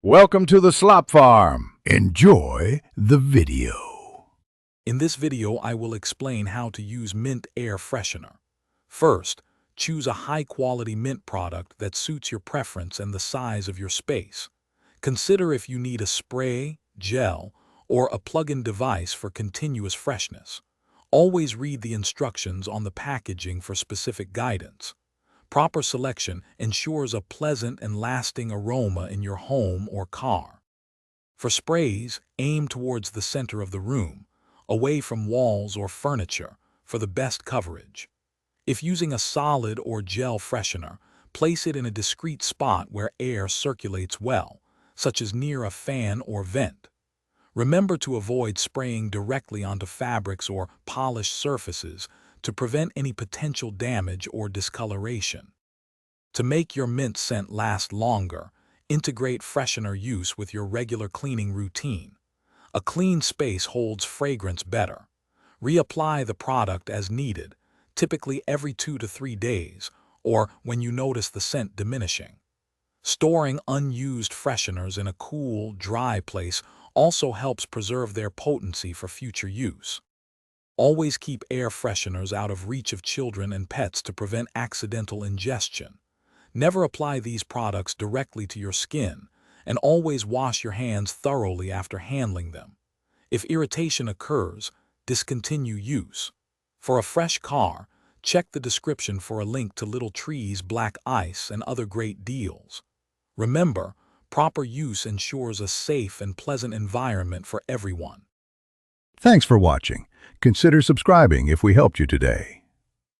Welcome to the Slop Farm. Enjoy the video. In this video, I will explain how to use mint air freshener. First, choose a high-quality mint product that suits your preference and the size of your space. Consider if you need a spray, gel, or a plug-in device for continuous freshness. Always read the instructions on the packaging for specific guidance. Proper selection ensures a pleasant and lasting aroma in your home or car. For sprays, aim towards the center of the room, away from walls or furniture, for the best coverage. If using a solid or gel freshener, place it in a discreet spot where air circulates well, such as near a fan or vent. Remember to avoid spraying directly onto fabrics or polished surfaces to prevent any potential damage or discoloration. To make your mint scent last longer, integrate freshener use with your regular cleaning routine. A clean space holds fragrance better. Reapply the product as needed, typically every 2 to 3 days, or when you notice the scent diminishing. Storing unused fresheners in a cool, dry place also helps preserve their potency for future use. Always keep air fresheners out of reach of children and pets to prevent accidental ingestion. Never apply these products directly to your skin, and always wash your hands thoroughly after handling them. If irritation occurs, discontinue use. For a fresh car, check the description for a link to Little Tree's black ice and other great deals. Remember, proper use ensures a safe and pleasant environment for everyone. Thanks for watching. Consider subscribing if we helped you today.